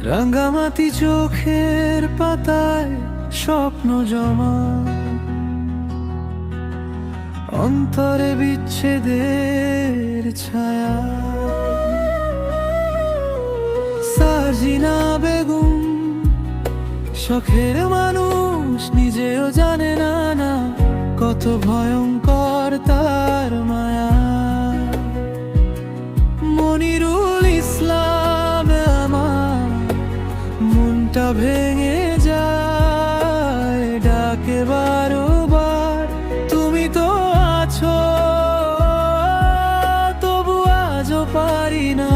রাঙ্গামাটি চোখের পাতায় স্বপ্ন জমা, অন্তরে বিচ্ছেদের ছায়া। সার্জিনা বেগম শখের মানুষ, নিজেও জানে না কত ভয়ঙ্কর তার মায়া। মনিরুল ইসলাম আমার মনটা ভেঙে যায়, ডাকে বারবার তুমি তো আছো, তবু আজও পারি না।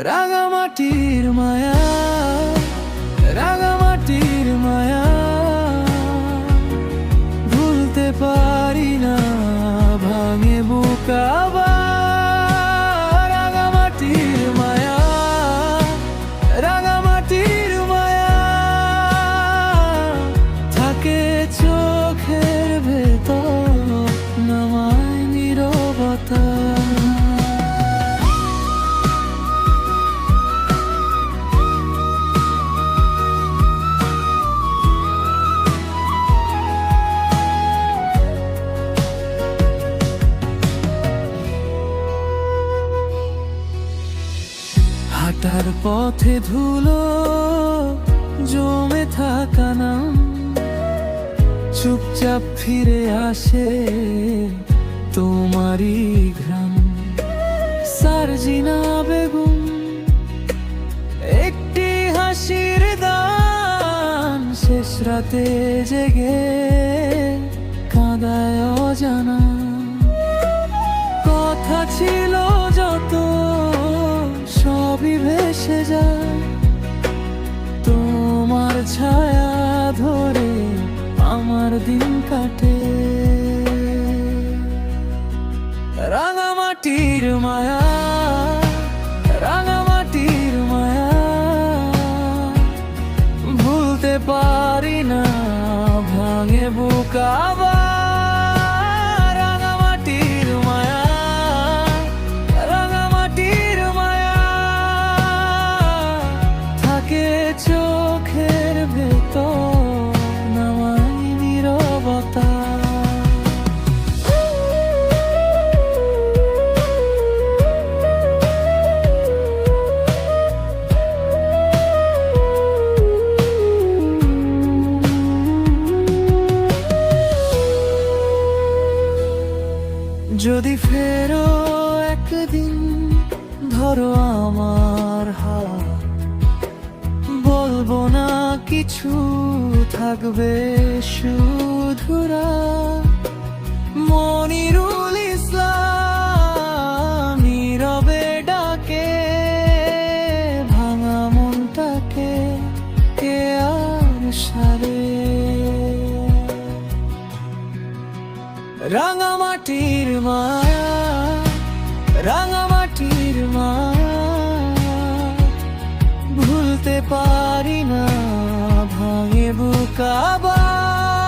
রাঙামাটির মায়া, রাঙামাটির মায়া, ভুলতে পারি না, ভাঙে বুক আবার। রাঙামাটির মায়া, রাঙামাটির মায়া, থাকে চোখের ভেতর, নামায় নীরবতা। হাঁটার পথে ধুলো জমে থাকা নাম, চুপচাপ ফিরে আসে তোমারই ঘ্রাণ। সার্জিনা বেগম একটি হাসির দান, শেষ রাতে জেগে কাঁদায় অজানা। কথা ছিল যত সবই ভেসে যায়, তোমার ছায়া ধরে আমার দিন কাটে। রাঙামাটির মায়া, রাঙামাটির মায়া, ভুলতে পারি না, ভাঙে বুক আবার। চোখের ভেতর নামাই নীরবতা। যদি ফেরো একদিন, ধরো আমার হাত, বলবো না কিছু, থাকবে শুধুরা। মনিরুল ইসলাম নীরবে ডাকে, ভাঙা মনটাকে কে আর সারে। রাঙামাটির মায়া, রাঙামাটির মায়া, ভুলতে পারি না, ভাঙে বুক আবার।